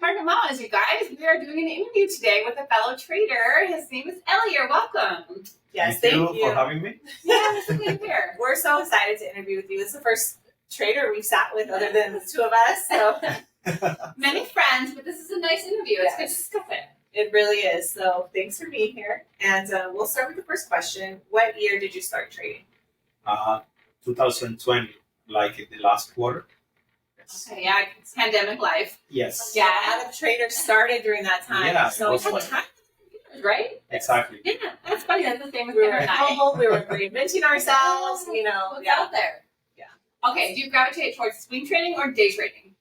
Market Mamas, you guys. We are doing an interview today with a fellow trader. His name is Elier. Welcome. Yes, Thank you for having me. Yeah, this is good here. We're so excited to interview with you. This is the first trader we've sat with other than the two of us. So Many friends, but this is a nice interview. It's good to discuss it. it really is. So thanks for being here. And we'll start with the first question. What year did you start trading? 2020, like in the last quarter. Yes. Okay, yeah, it's pandemic life. Yes. Yeah. A lot of traders started during that time. Yeah, So it we was had like- time. Right? Exactly. Yeah, that's funny. That's the same as We were Karen and I. humble. We were reinventing ourselves. You know, What's yeah. out there? Yeah. Okay, do you gravitate towards swing trading or day trading?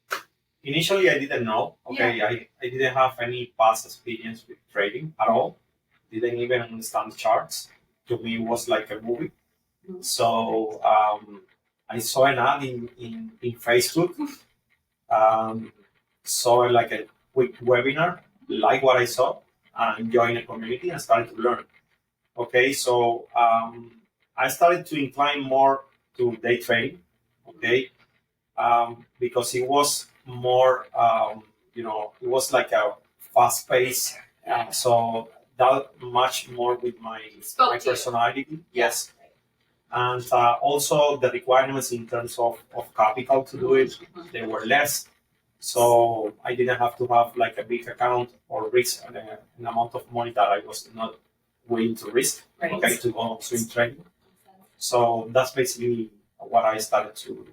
Initially, I didn't know. Okay, I didn't have any past experience with trading at all. Didn't even understand the charts. To me, it was like a movie. Mhm. So I saw an ad in Facebook. Saw like a quick webinar, like what I saw, and joined a community and started to learn. Okay, so I started to incline more to day trading. Okay, because it was more, it was like a fast pace. So that much more with my Spoke to you. personality. Yes. And also the requirements in terms of capital to do it, they were less. So I didn't have to have like a big account or risk an amount of money that I was not willing to risk, Right. okay, to go on swing trading. So that's basically what I started to,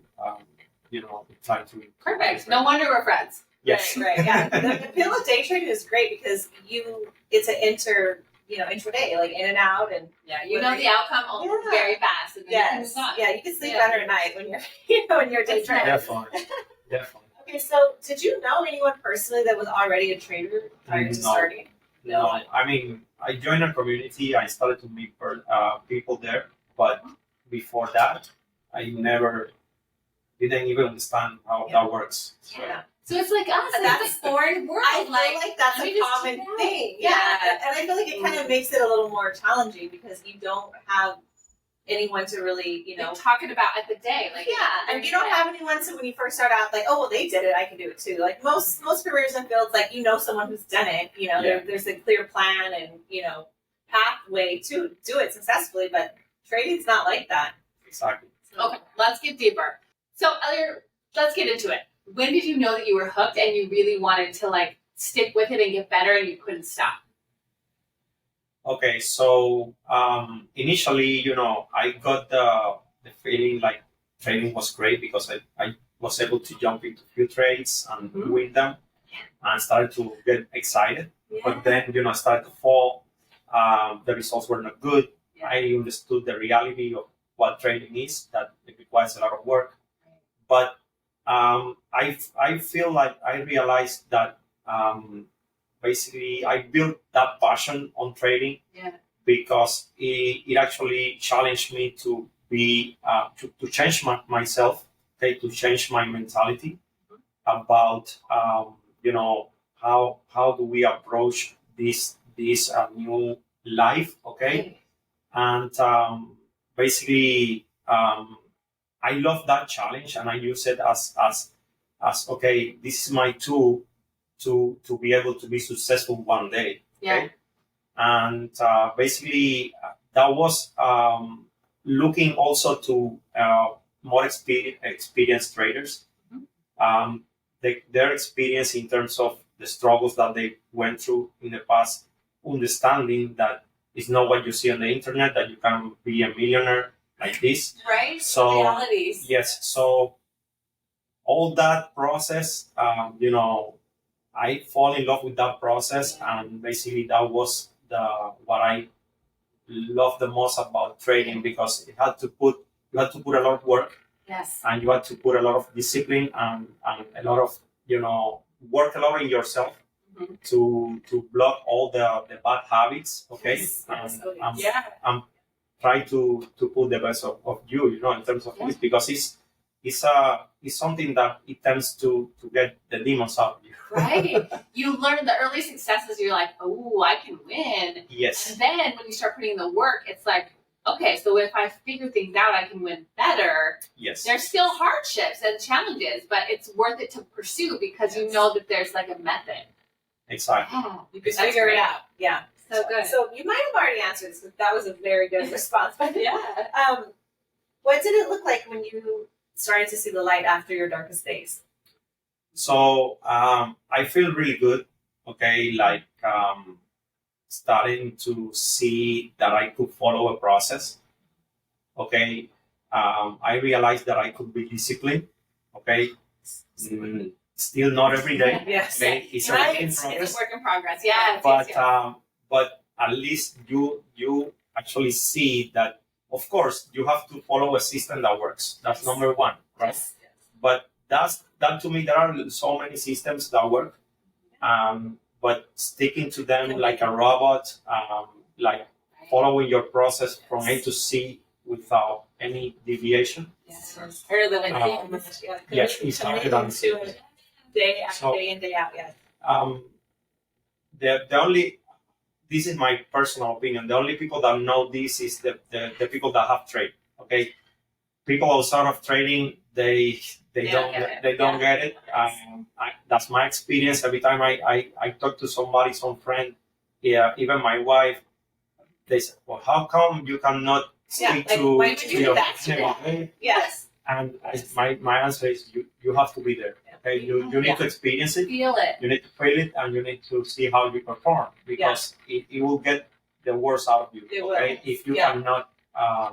try to. Perfect. No wonder we're friends. Yes. Right. Yeah. The appeal of day trading is great because it's an intraday, like in and out, and Yeah, you know the outcome Yeah. very fast. And then you can yes, move on. yeah, you can sleep Yeah. better at night when you're, when you're day That's right. trading. Definitely. Okay, so did you know anyone personally that was already a trader prior to No. starting? No, I mean, I joined a community. I started to meet people there, but before that, I didn't even understand how that works. So, Yeah. So it's like us. And It's that's- a foreign world. I feel like that's let a me just common check it out. thing. Yeah. Yeah. And I feel like it kind of makes it a little more challenging because you don't have anyone to really, You're talking about at the day, like and you don't have anyone. So when you first start out, like, oh well, they did it, I can do it too. Like most careers and fields, like someone who's done it. There's a clear plan and pathway to do it successfully. But trading's not like that. exactly. Okay, let's get deeper. So, Elier, let's get into it. When did you know that you were hooked and you really wanted to like stick with it and get better and you couldn't stop? Okay, so initially, I got the feeling like trading was great because I was able to jump into few trades and Mhm. win them and started to get excited. Yeah. But then, I started to fall. The results were not good. Yeah. I understood the reality of what trading is, that it requires a lot of work. But I feel like I realized that basically I built that passion on trading Yeah. because it actually challenged me to be to change myself, okay, to change my mentality about how do we approach this new life, okay, and basically I love that challenge and I use it as okay, this is my tool to be able to be successful one day. Yeah. Okay? And basically that was looking also to more experienced traders. Mhm. Their experience in terms of the struggles that they went through in the past, understanding that it's not what you see on the internet, that you can be a millionaire like this. Right? So Realities. yes, so all that process, I fall in love with that process, and basically that was what I love the most about trading because you had to put a lot of work Yes. and you had to put a lot of discipline and a lot of work a lot in yourself Mhm. to block all the bad habits. Okay, Yes, and absolutely. Yeah. try to put the best of you, in terms of this because it's something that it tends to get the demons out of you. Right. You learn the early successes. You're like, oh, I can win. Yes. And then when you start putting in the work, it's like, okay, so if I figure things out, I can win better. Yes. There's still hardships and challenges, but it's worth it to pursue because you know that there's like a method. Exactly. You can figure it out. Yeah. So good. So you might have already answered this, but that was a very good response. Yeah. What did it look like when you started to see the light after your darkest days? So I feel really good. Okay, like starting to see that I could follow a process. Okay, I realized that I could be disciplined. Okay, still not every day. Yes. Okay, it's a Right. work in It's progress. a work in progress. Yeah. But at least you actually see that. Of course, you have to follow a system that works. That's number one, right? Yes. But that to me, there are so many systems that work. But sticking to them like a robot, like following your process from A to C without any deviation. Yes. Or living Yes, it's harder than to it day after So- day in, day out. Yes. The only, this is my personal opinion, the only people that know this is the people that have trade. Okay, people outside of trading, they don't get it. they don't get it. That's my experience. Every time I talk to somebody, some friend, yeah, even my wife, they say, "Well, how come you cannot stick like, to why would you do your that? okay?" Yes. And my answer is you have to be there. Okay, you need to experience it. Feel it. You need to feel it, and you need to see how you perform because it will get the worst out of you. It Okay, will. if you Yeah. cannot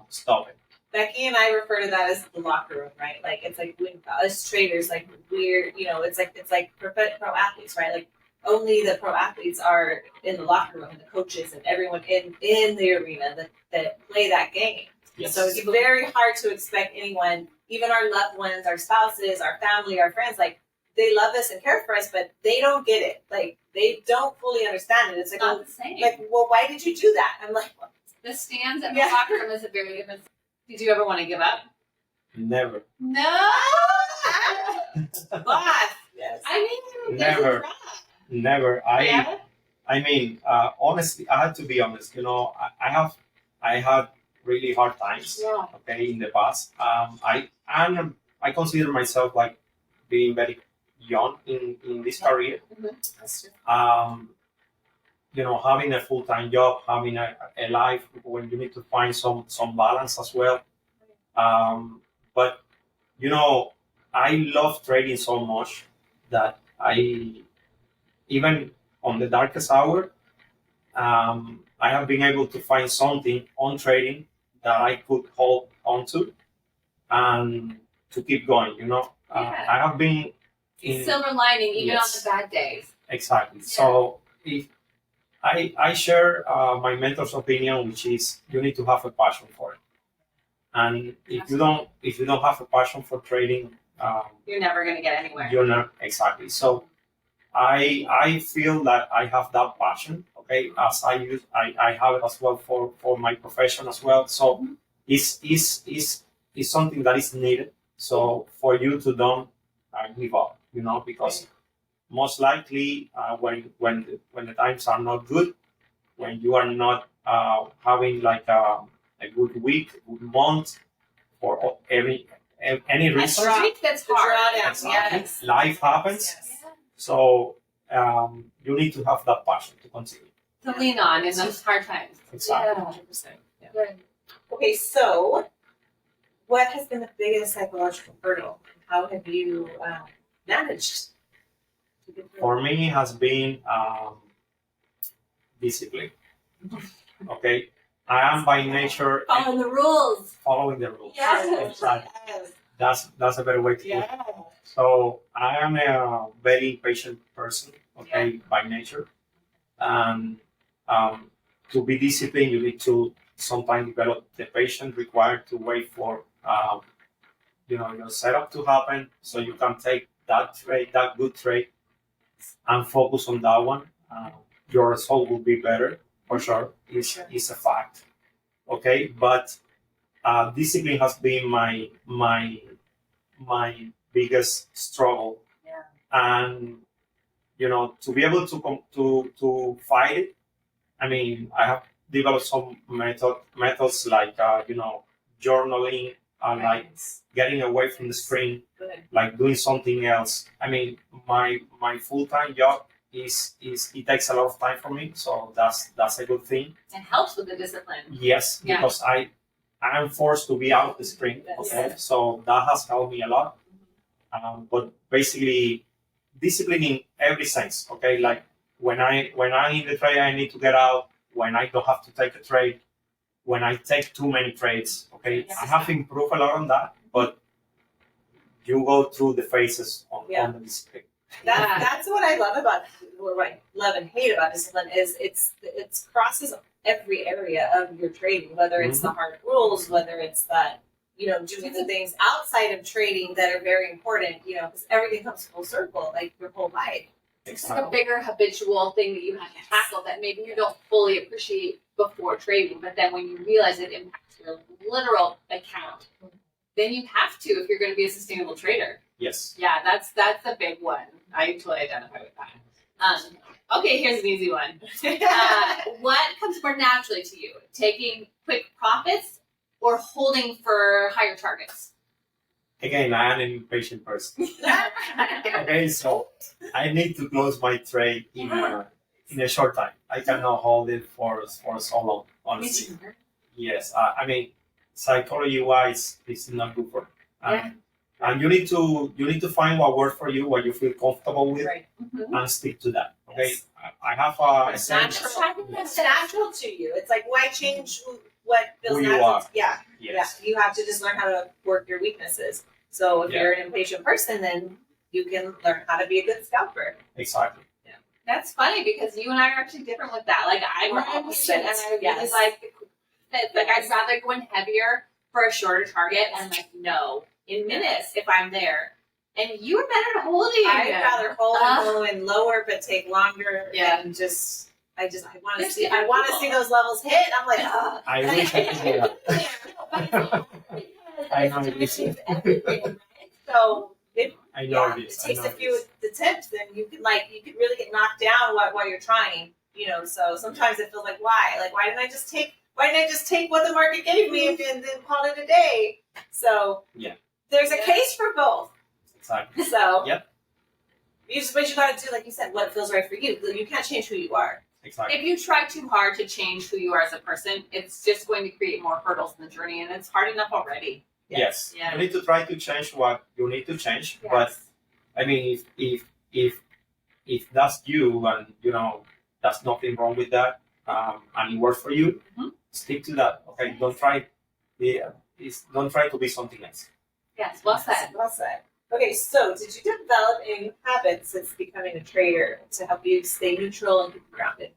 stop it. Becky and I refer to that as the locker room, right? Like it's like when us traders, like we're, it's like pro athletes, right? Like only the pro athletes are in the locker room, and the coaches and everyone in the arena that play that game. Yes. So it's very hard to expect anyone, even our loved ones, our spouses, our family, our friends, like they love us and care for us, but they don't get it. Like they don't fully understand it. It's like, Not the same. well, why did you do that? I'm like, well, The stands at Yeah. the locker room is a very different. Did you ever want to give up? Never. No. boss. Yes. I mean, Never. Never. Yeah. I mean, honestly, I had to be honest. I had really hard times. Yeah. Okay, in the past. I consider myself like being very young in this career. That's true. Having a full time job, having a life when you need to find some balance as well. But I love trading so much that I even on the darkest hour, I have been able to find something on trading that I could hold on to and to keep going. Yeah. I have been in Silver lining, even Yes. on the bad days. exactly. Yeah. So if I share my mentor's opinion, which is you need to have a passion for it, and if you don't have a passion for trading, You're never going to get anywhere. you're not exactly. So I feel that I have that passion. Okay, as I have it as well for my profession as well. So it's something that is needed. So for you to don't give up, because most likely when the times are not good, when you are not having like a good week, good month, or any reason, That's The hard. drawdown. Exactly. Yes. life happens. Yes. So you need to have that passion to continue. To lean on in those hard times. Exactly. 100%. Yeah. Good. Okay, so what has been the biggest psychological hurdle? How have you managed to get through For me, it has been discipline. Okay, I am by nature Following the rules. following the rules. Yes. Exactly. Yes. That's a better way to put it. Yeah. So I am a very impatient person, okay, by nature. And to be disciplined, you need to sometimes develop the patience required to wait for your setup to happen, so you can take that trade, that good trade, and focus on that one. Your result will be better for sure. It's a fact, okay. But discipline has been my biggest struggle. Yeah. And to be able to fight it. I mean, I have develop some methods like journaling and like getting away from the screen, Good. like doing something else. I mean, my full-time job is it takes a lot of time for me, so that's a good thing. It helps with the discipline. Yes, Yeah. because I am forced to be out of the screen. Yes. Okay, so that has helped me a lot. But basically, discipline in every sense. Okay, like when I'm in the trade, I need to get out. When I don't have to take a trade, when I take too many trades. Okay, Yes. I have improved a lot on that, but you go through the phases on the discipline. That's what I love about, or what I love and hate about discipline is it's crosses every area of your trading, whether it's the hard rules, whether it's that, doing the things outside of trading that are very important, because everything comes full circle, like your whole life. It's like a bigger habitual thing that you have to tackle that maybe you don't fully appreciate before trading, but then when you realize it impacts your literal account, then you have to if you're going to be a sustainable trader. Yes. Yeah, that's a big one. I totally identify with that. Okay, here's an easy one. What comes more naturally to you? Taking quick profits or holding for higher targets? Again, I am an impatient person. Okay, so I need to close my trade in a short time. I cannot hold it for so long, honestly. Yes, I mean, psychology-wise, it's not good for me. And you need to find what works for you, what you feel comfortable with, Right. and stick to that. Okay, Yes. I have It's natural to you. It's like, why change what feels Who you natural? are. Yeah. Yes. You have to just learn how to work your weaknesses. So if you're an impatient person, then you can learn how to be a good scalper. Exactly. That's funny because you and I are actually different with that. Like I'm We're opposite, and I really yes. like I'd rather go in heavier for a shorter target. And I'm like, no, in minutes if I'm there. And you are better at holding. I'd rather hold and go in lower, but take longer. Yeah. And I want to There's see. different I want to people. see those levels hit. I'm like, I wish I could do that. I know this. everything. Right? So it This. takes a few attempts, then you could really get knocked down while you're trying. So sometimes it feels like why didn't I just take what the market gave me and then call it a day? So there's a case for both. Exactly. So Yep. But you got to do, like you said, what feels right for you. You can't change who you are. Exactly. If you try too hard to change who you are as a person, it's just going to create more hurdles in the journey, and it's hard enough already. Yes. Yeah. You need to try to change what you need to change. Yes. But I mean, if that's you, and there's nothing wrong with that, and it works for you, stick to that. Okay. Don't try to be something else. Yes, well said. Well said. Okay, so did you develop any habits since becoming a trader to help you stay neutral and keep you grounded?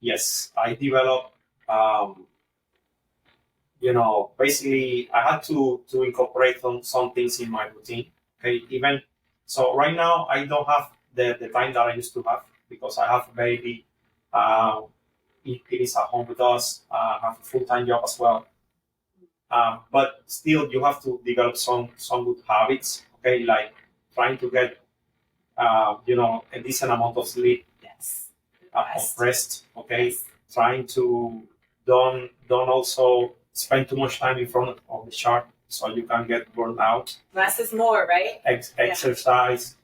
Yes, I developed. Basically, I had to incorporate some things in my routine. Okay, even so, right now I don't have the time that I used to have because I have a baby. It is at home with us. I have a full-time job as well. But still, you have to develop some good habits. Okay, like trying to get a decent amount of sleep, Yes. of rest. Okay, trying to don't also spend too much time in front of the chart so you can get burned out. Less is more, right? Exercise,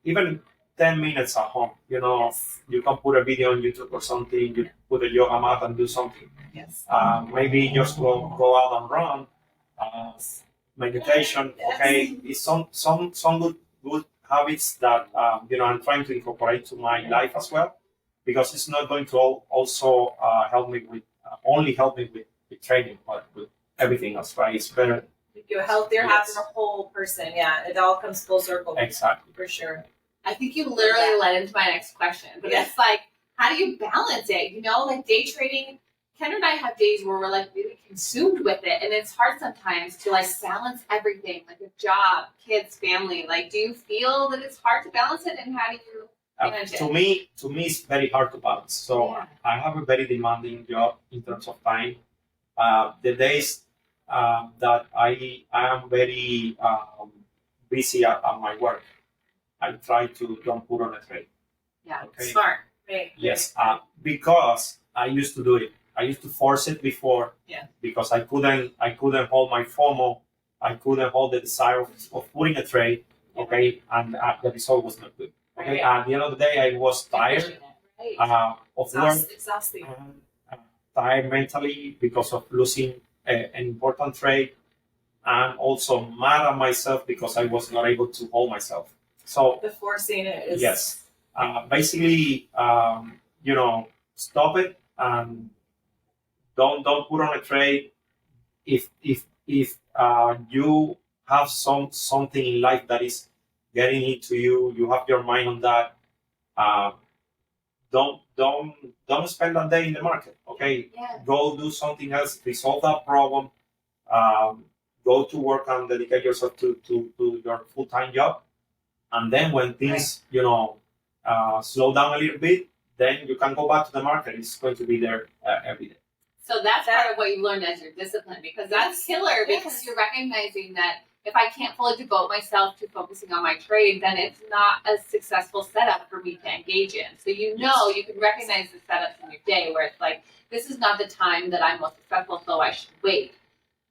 even 10 minutes at home. Yes. You can put a video on YouTube or something. You put a yoga mat and do something. Yes. Maybe just go out and run. Meditation. Okay, it's some good habits that I'm trying to incorporate to my life as well, because it's not going to also help me with training, but with everything else. Right? It's better. You're healthier as a whole person. Yeah, it all comes full circle. Exactly. For sure. I think you literally led into my next question, but it's like, how do you balance it? Like day trading, Ken and I have days where we're like really consumed with it, and it's hard sometimes to like balance everything, like a job, kids, family. Like, do you feel that it's hard to balance it, and how do you manage it? To me, it's very hard to balance. So I have a very demanding job in terms of time. The days that I am very busy at my work, I try to don't put on a trade. Yeah, Okay. smart. Right. Yes, because I used to do it. I used to force it before. Yeah. Because I couldn't hold my FOMO. I couldn't hold the desire of putting a trade. Okay, and the result was not good. Okay, Right. at the end of the day, I was tired Right. of work, Exhausting. tired mentally because of losing an important trade, and also mad at myself because I was not able to hold myself. So The forcing it is. yes, basically, stop it and don't put on a trade if you have something in life that is getting into you. You have your mind on that. Uh, don't spend a day in the market. Okay, Yeah. go do something else. Resolve that problem. Um, Go to work and dedicate yourself to your full time job. And then when things slow down a little bit, then you can go back to the market. It's going to be there every day. So that's part of what you learned as your discipline, because that's killer, because you're recognizing that if I can't fully devote myself to focusing on my trade, then it's not a successful setup for me to engage in. So you can recognize the setups in your day where it's like, this is not the time that I'm most successful, so I should wait.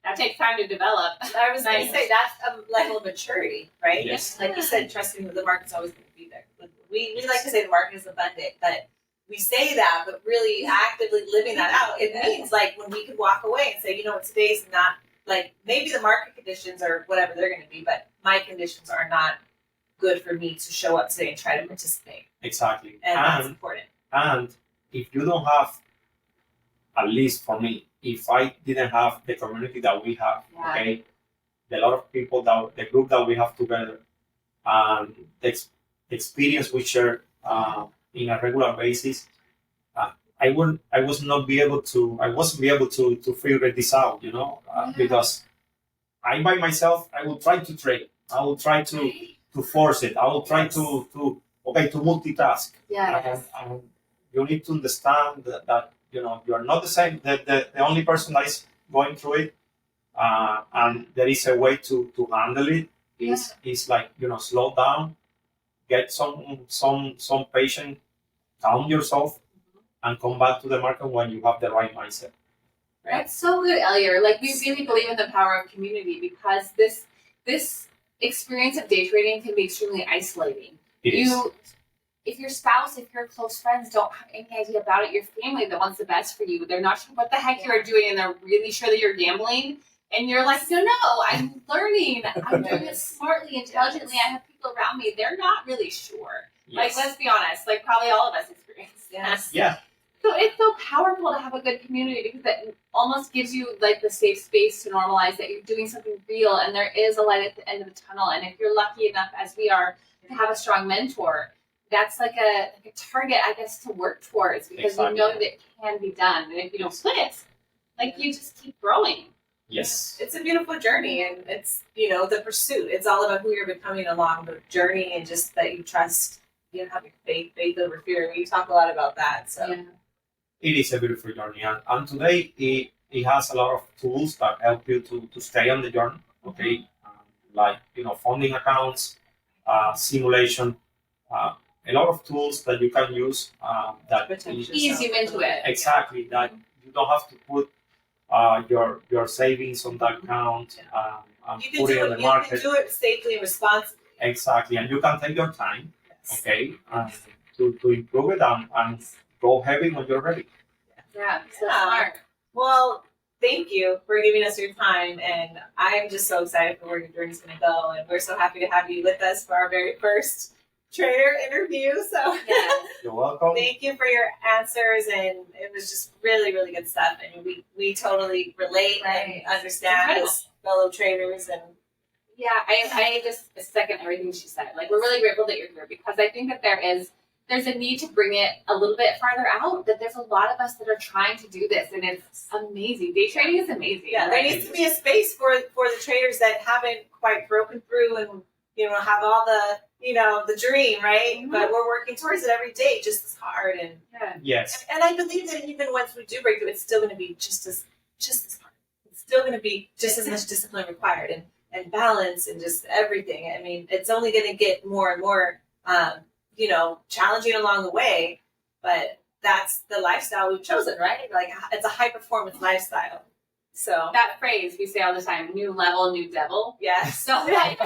That takes time to develop. I was going to say that's a level of maturity, right? Yes. Like you said, trusting that the market's always going to be there. We like to say the market is abundant, but we say that, but really actively living that out, it means like when we could walk away and say, you know what, today's not, like maybe the market conditions or whatever they're going to be, but my conditions are not good for me to show up today and try to participate. Exactly. And that's important. And if you don't have, at least for me, if I didn't have the community that we have, okay, the lot of people the group that we have together, and the experience we share in a regular basis, I wasn't be able to figure this out, because I by myself, I will try to trade. I will try to force it. I will try to multitask. Yeah. And you need to understand that you're not the same. The only person that is going through it, and there is a way to handle it. Is like slow down, get some patience, calm yourself, and come back to the market when you have the right mindset. That's so good, Elier. Like, we really believe in the power of community, because this experience of day trading can be extremely isolating. If your spouse, if your close friends don't have any idea about it, your family that wants the best for you, they're not sure what the heck you're doing, and they're really sure that you're gambling, and you're like, no, I'm learning. I'm doing it smartly, intelligently. I have people around me. They're not really sure. Yes. Like, let's be honest. Like, probably all of us experience that. Yeah. So it's so powerful to have a good community, because it almost gives you like the safe space to normalize that you're doing something real, and there is a light at the end of the tunnel. And if you're lucky enough, as we are, to have a strong mentor, that's like a target, I guess, to work towards, because you know that it can be done. And if you don't quit, like, you just keep growing. Yes. It's a beautiful journey, and it's the pursuit. It's all about who you're becoming along the journey, and just that you trust. Having faith over fear. We talk a lot about that. So. Yeah. It is a beautiful journey, and today it has a lot of tools that help you to stay on the journey. Okay, like funding accounts, simulation, a lot of tools that you can use that ease you into it. Exactly, that you don't have to put your savings on that account and put it on the market. You can do it safely and responsibly. Exactly, and you can take your time. Okay, to improve it and go heavy when you're ready. Yeah, so smart. Well, thank you for giving us your time, and I'm just so excited for where your journey's going to go, and we're so happy to have you with us for our very first trader interview. So you're welcome. Thank you for your answers, and it was just really, really good stuff, and we totally relate and understand as fellow traders. And yeah, I just second everything she said. Like, we're really grateful that you're here, because I think that there's a need to bring it a little bit farther out, that there's a lot of us that are trying to do this, and it's amazing. Day trading is amazing. Yeah, there needs to be a space for the traders that haven't quite broken through and have all the the dream, right? Mm-hmm. But we're working towards it every day, just as hard. And yes, and I believe that even once we do break through, it's still going to be just as hard. It's still going to be just as much discipline required, and balance, and just everything. I mean, it's only going to get more and more challenging along the way, but that's the lifestyle we've chosen, right? Like it's a high performance lifestyle. So That phrase we say all the time, new level, new devil. yes. So like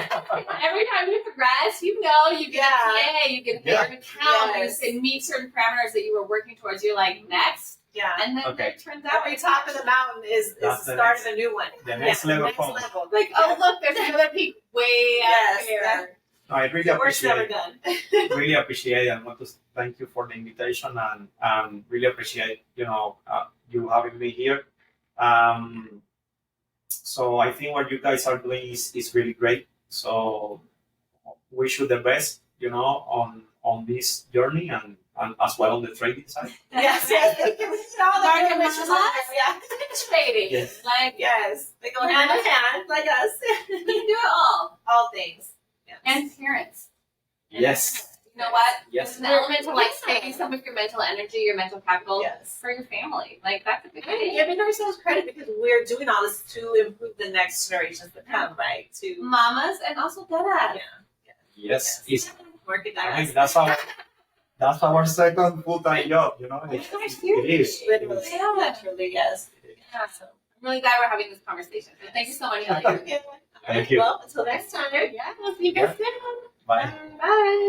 every time you progress, you get a PA, you get a payer of account, Yes. you meet certain parameters that you were working towards. You're like, next. Yeah. And then Okay. it turns out Every top of the mountain is the That's the start next- of a new one. the next level phone. like, oh look, there's another peak way Yes, up here. No, I really The work's never appreciate done. really appreciate it. I want to thank you for the invitation and really appreciate you having me here. So I think what you guys are doing is really great. So wish you the best, on this journey and as well on the trading side. Yes, yes. All the Market commissions mamas. on there, yeah. Trading. Yes. Like, Yes, they go hand in hand like us. you can do it all. All things. Yes. And parents. Yes. You know what? Yes. There's an element to like Yeah. saving some of your mental energy, your mental capital Yes. for your family. Like that's a good And thing. giving ourselves credit because we're doing all this to improve the next generations to come, right? To Mamas and also dada. Yes. It's, work it I out. mean, that's our second full-time job. It is. Literally, Yeah. literally, yes. Yeah. So I'm really glad we're having this conversation. So thank you so much, Elier. Yeah. Thank you. Well, until next time. Yeah, we'll see you guys soon. Bye. Bye.